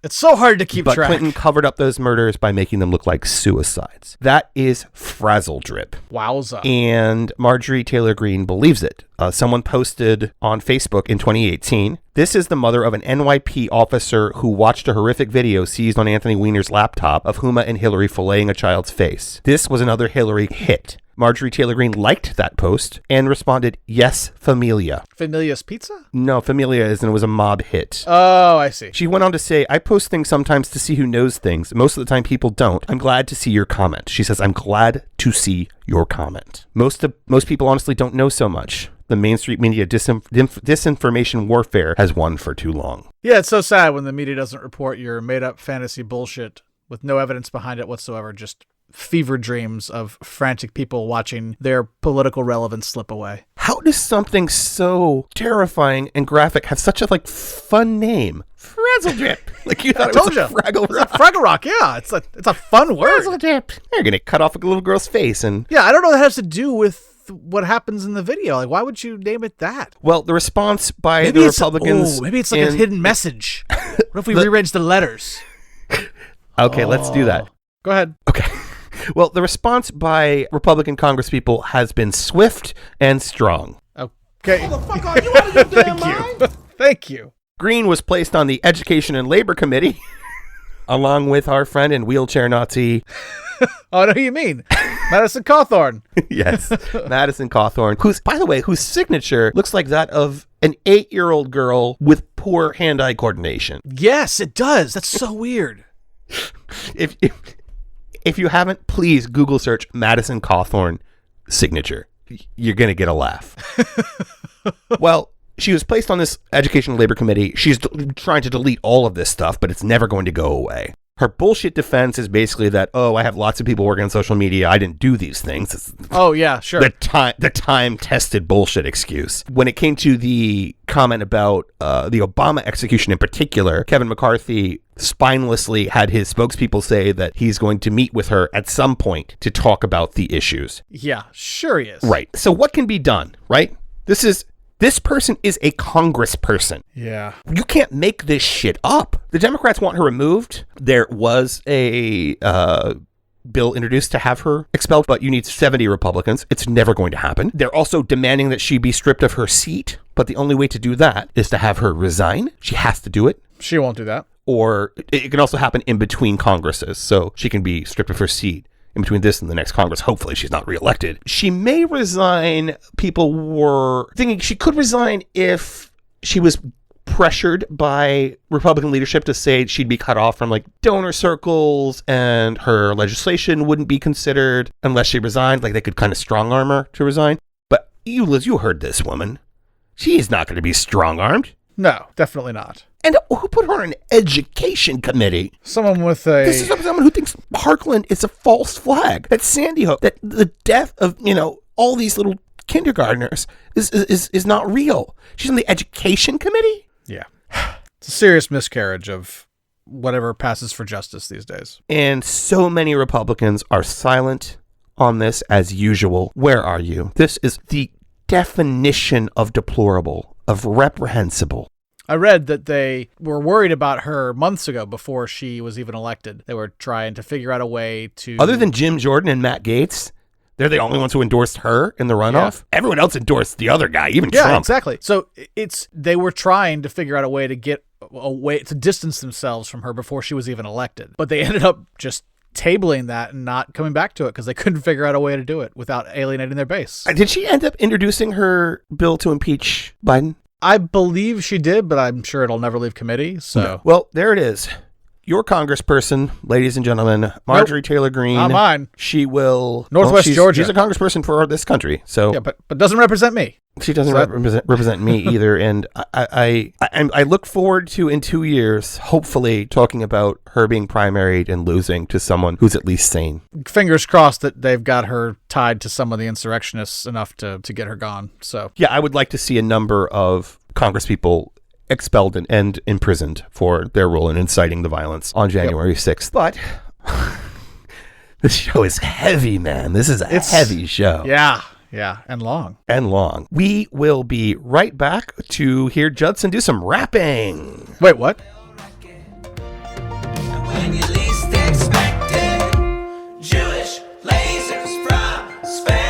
it's so hard to keep but track. Clinton covered up those murders by making them look like suicides. That is frazzledrip. Wowza. And Marjorie Taylor Greene believes it. Someone posted on Facebook in 2018, this is the mother of an NYP officer who watched a horrific video seized on Anthony Weiner's laptop of Huma and Hillary filleting a child's face. This was another Hillary hit. Marjorie Taylor Greene liked that post and responded, yes, familia. Familia's Pizza? No, familia isn't. It was a mob hit. Oh, I see. She went on to say, I post things sometimes to see who knows things. Most of the time people don't. I'm glad to see your comment. She says, I'm glad to see your comment. Most people honestly don't know so much. The mainstream media disinformation warfare has won for too long. Yeah, it's so sad when the media doesn't report your made-up fantasy bullshit with no evidence behind it whatsoever, just fever dreams of frantic people watching their political relevance slip away. How does something so terrifying and graphic have such a fun name? Frazzledrip. Like you thought it was a Fraggle Rock. Fraggle Rock, yeah. It's a fun word. Frazzledrip. They're going to cut off a little girl's face and... Yeah, I don't know what that has to do with what happens in the video. Like, why would you name it that? Well, the response by the Republicans... maybe it's like a hidden message. What if we rearrange the letters? Okay, let's do that. Go ahead. Okay. Well, the response by Republican congresspeople has been swift and strong. Okay. Motherfucker, are you out of your damn mind? Thank you. Greene was placed on the Education and Labor Committee, along with our friend and wheelchair Nazi. Oh, I know who you mean. Madison Cawthorn. Yes, Madison Cawthorn, whose signature looks like that of an 8-year-old girl with poor hand-eye coordination. Yes, it does. That's so weird. If you haven't, please Google search Madison Cawthorn signature. You're going to get a laugh. Well, she was placed on this Education and Labor Committee. She's trying to delete all of this stuff, but it's never going to go away. Her bullshit defense is basically that, I have lots of people working on social media. I didn't do these things. Oh, yeah, sure. The time-tested bullshit excuse. When it came to the comment about the Obama execution in particular, Kevin McCarthy spinelessly had his spokespeople say that he's going to meet with her at some point to talk about the issues. Yeah, sure he is. Right. So what can be done, right? This person is a congressperson. Yeah. You can't make this shit up. The Democrats want her removed. There was a bill introduced to have her expelled, but you need 70 Republicans. It's never going to happen. They're also demanding that she be stripped of her seat, but the only way to do that is to have her resign. She has to do it. She won't do that. Or it can also happen in between Congresses, so she can be stripped of her seat in between this and the next Congress. Hopefully she's not reelected. She may resign. People were thinking she could resign if she was pressured by Republican leadership to say she'd be cut off from donor circles and her legislation wouldn't be considered unless she resigned. They could kind of strong arm her to resign. But you, Liz, you heard this woman. She is not going to be strong armed. No, definitely not. And who put her on an education committee? Someone with This is someone who thinks Parkland is a false flag. That Sandy Hook, that the death of, all these little kindergartners is not real. She's on the education committee? Yeah. It's a serious miscarriage of whatever passes for justice these days. And so many Republicans are silent, on this as usual. Where are you? This is the definition of deplorable, of reprehensible. I read that they were worried about her months ago before she was even elected. They were trying to figure out a way to... Other than Jim Jordan and Matt Gaetz, they're the only ones who endorsed her in the runoff. Yeah. Everyone else endorsed the other guy, even Trump. Yeah, exactly. So they were trying to figure out a way to get a way to distance themselves from her before she was even elected. But they ended up just tabling that and not coming back to it because they couldn't figure out a way to do it without alienating their base. Did she end up introducing her bill to impeach Biden? I believe she did, but I'm sure it'll never leave committee. So, no. Well, there it is. Your congressperson, ladies and gentlemen, Marjorie Taylor Greene. Not mine. She will... Northwest Georgia. She's a congressperson for this country. So yeah, but doesn't represent me. She doesn't represent me either. And I look forward to, in 2 years, hopefully talking about her being primaried and losing to someone who's at least sane. Fingers crossed that they've got her tied to some of the insurrectionists enough to get her gone. So yeah, I would like to see a number of congresspeople expelled and imprisoned for their role in inciting the violence on January 6th. But this show is heavy, man. This is a heavy show. Yeah, and long. We will be right back to hear Judson do some rapping. Wait, what? When you least expect it, Jewish lasers from space.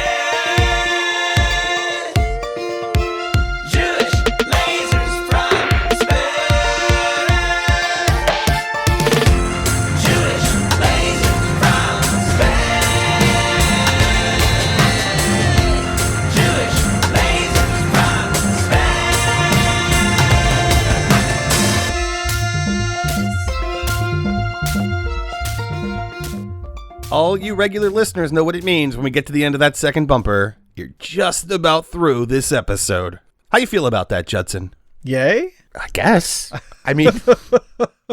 All you regular listeners know what it means when we get to the end of that second bumper. You're just about through this episode. How you feel about that, Judson? Yay? I guess. I mean,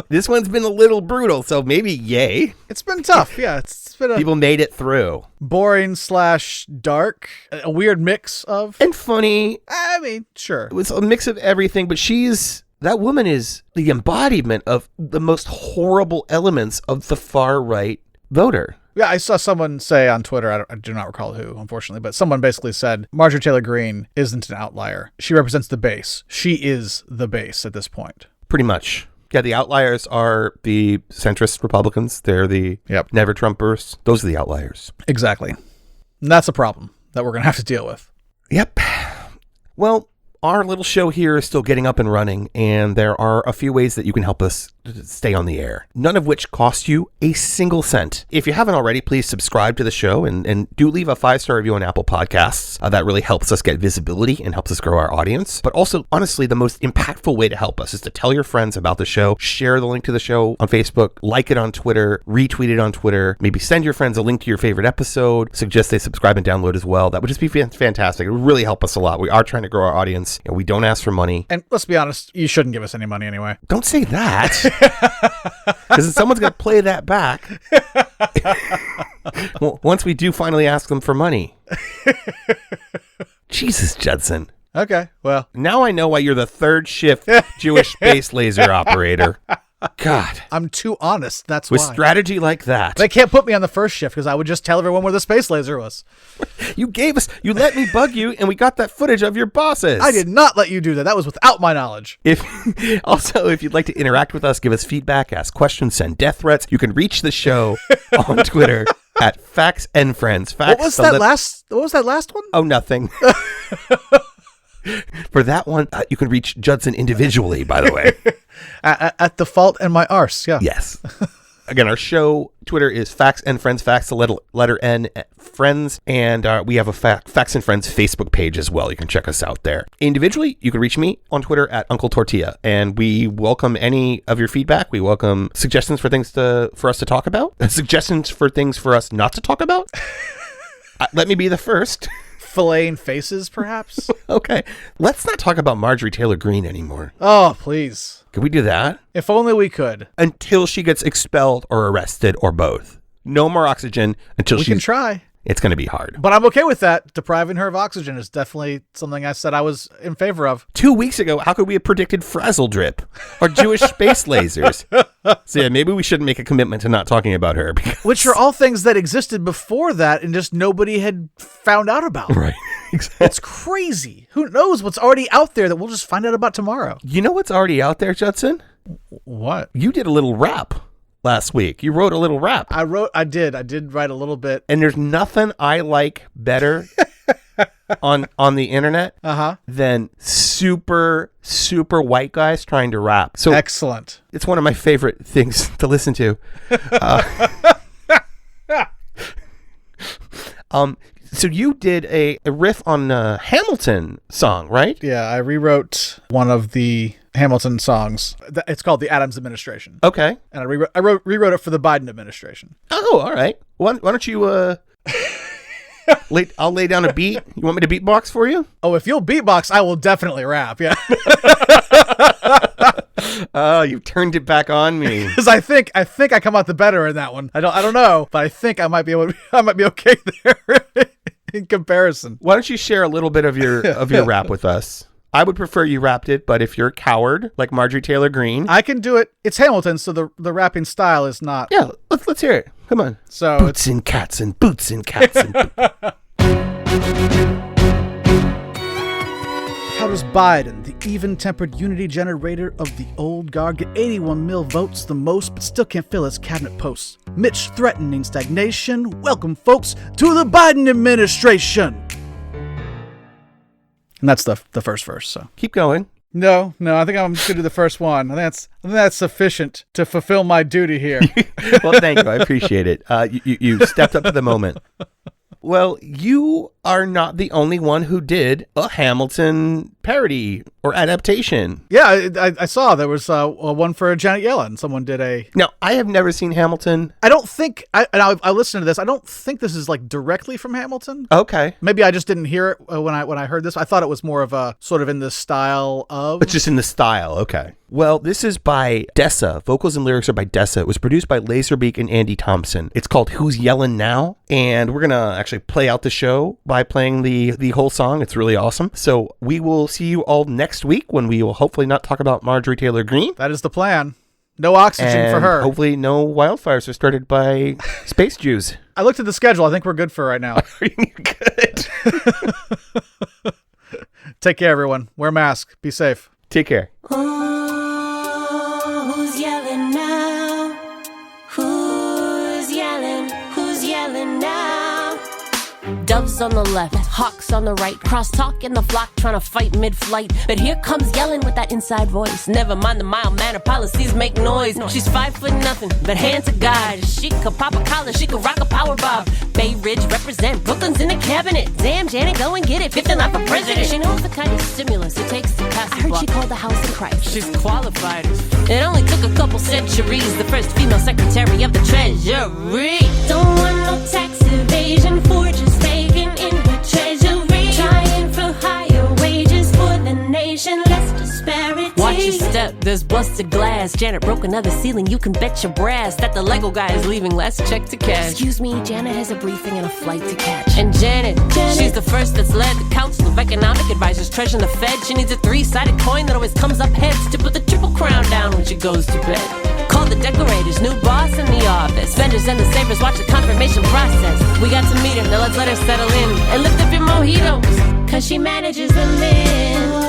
this one's been a little brutal, so maybe yay. It's been tough, yeah. It's been people made it through. Boring/dark, a weird mix of... And funny. I mean, sure. It was a mix of everything, but that woman is the embodiment of the most horrible elements of the far-right voter. Yeah, I saw someone say on Twitter, I do not recall who, unfortunately, but someone basically said, Marjorie Taylor Greene isn't an outlier. She represents the base. She is the base at this point. Pretty much. Yeah, the outliers are the centrist Republicans. They're the never Trumpers. Those are the outliers. Exactly. And that's a problem that we're going to have to deal with. Yep. Well, our little show here is still getting up and running, and there are a few ways that you can help us stay on the air, none of which cost you a single cent. If you haven't already, please subscribe to the show and do leave a 5-star review on Apple Podcasts. That really helps us get visibility and helps us grow our audience. But also, honestly, the most impactful way to help us is to tell your friends about the show, share the link to the show on Facebook, like it on Twitter, retweet it on Twitter, maybe send your friends a link to your favorite episode, suggest they subscribe and download as well. That would just be fantastic. It would really help us a lot. We are trying to grow our audience. You know, we don't ask for money. And let's be honest, you shouldn't give us any money anyway. Don't say that. Because someone's going to play that back. Well, once we do finally ask them for money. Jesus, Judson. Okay, well. Now I know why you're the third shift Jewish space laser operator. God. I'm too honest, that's With why. With strategy like that. They can't put me on the first shift because I would just tell everyone where the space laser was. You let me bug you, and we got that footage of your bosses. I did not let you do that. That was without my knowledge. If you'd like to interact with us, give us feedback, ask questions, send death threats, you can reach the show on Twitter at Facts and Friends. What was that last one? Oh, nothing. For that one, you can reach Judson individually, by the way. At the fault and my arse, yeah. Yes. Again, our show Twitter is Facts and Friends, Facts, the letter N, Friends, and we have a Facts and Friends Facebook page as well. You can check us out there. Individually, you can reach me on Twitter at Uncle Tortilla, and we welcome any of your feedback. We welcome suggestions for things for us to talk about, suggestions for things for us not to talk about. Let me be the first. Filleting faces, perhaps? Okay. Let's not talk about Marjorie Taylor Greene anymore. Oh, please. Could we do that? If only we could. Until she gets expelled or arrested or both. No more oxygen until we can try. it's going to be hard. But I'm okay with that. Depriving her of oxygen is definitely something I said I was in favor of. 2 weeks ago, how could we have predicted frazzledrip or Jewish space lasers? So yeah, maybe we shouldn't make a commitment to not talking about her. Which are all things that existed before that and just nobody had found out about. Right. Exactly. It's crazy. Who knows what's already out there that we'll just find out about tomorrow? You know what's already out there, Judson? What? You did a little rap last week. You wrote a little rap. I did write a little bit. And there's nothing I like better on the internet than super white guys trying to rap. So excellent. It's one of my favorite things to listen to. So you did a riff on a Hamilton song, right? Yeah, I rewrote one of the Hamilton songs. It's called The Adams Administration. Okay. And I rewrote it for the Biden administration. Oh, all right. Why don't you I'll lay down a beat. You want me to beatbox for you? Oh, if you'll beatbox, I will definitely rap. Yeah. Oh, you turned it back on me. Because I think I come out the better in that one. I don't know, but I think I might be okay there in comparison. Why don't you share a little bit of your rap with us? I would prefer you rapped it, but if you're a coward like Marjorie Taylor Greene, I can do it. It's Hamilton, so the rapping style is not. Yeah, let's hear it. Come on. So boots and cats and boots and cats and How does Biden, the even-tempered unity generator of the old guard, get 81 mil votes, the most, but still can't fill his cabinet posts? Mitch threatening stagnation. Welcome, folks, to the Biden administration. And that's the first verse. So keep going. No, I think I'm going to do the first one. I think that's sufficient to fulfill my duty here. Well, thank you. I appreciate it. You stepped up to the moment. Well, you are not the only one who did a Hamilton parody or adaptation. Yeah, I saw there was one for Janet Yellen. Someone did a... Now, I have never seen Hamilton. I don't think... I listened to this. I don't think this is like directly from Hamilton. Okay. Maybe I just didn't hear it when I heard this. I thought it was more of a sort of in the style of... It's just in the style. Okay. Well, this is by Dessa. Vocals and lyrics are by Dessa. It was produced by Laserbeak and Andy Thompson. It's called Who's Yellin' Now? And we're going to actually play out the show by playing the whole song. It's really awesome. So we will see you all next week when we will hopefully not talk about Marjorie Taylor Greene. That is the plan. No oxygen for her. Hopefully no wildfires are started by space Jews. I looked at the schedule. I think we're good for right now. Good. Take care, everyone. Wear a mask. Be safe. Take care. Oh, who's yelling now? Who's yelling? Who's yelling now? Doves on the left, hawks on the right, crosstalk in the flock trying to fight mid-flight. But here comes yelling with that inside voice. Never mind the mild manner policies make noise. She's 5'0", but hands to God. She could pop a collar, she could rock a power bob. Bay Ridge represent, Brooklyn's in the cabinet. Damn, Janet, go and get it, fifth line for president. She knows the kind of stimulus it takes to pass the I heard block. she called the House in crisis. She's qualified. It only took a couple centuries. The first female secretary of the Treasury. Don't want no tax evasion, forges taken in the treasury. Trying for higher wages for the nation, less disparity. Watch your step, there's busted glass. Janet broke another ceiling, you can bet your brass that the Lego guy is leaving less check to cash. Excuse me, Janet has a briefing and a flight to catch. And Janet, she's the first that's led the Council of Economic Advisors, treasuring the Fed. She needs a 3-sided coin that always comes up heads to put the triple crown down when she goes to bed. Call the decorators, new boss in the office. Vendors and the savers watch the confirmation process. We got to meet her, now let's let her settle in and lift up your mojitos, 'cause she manages the men.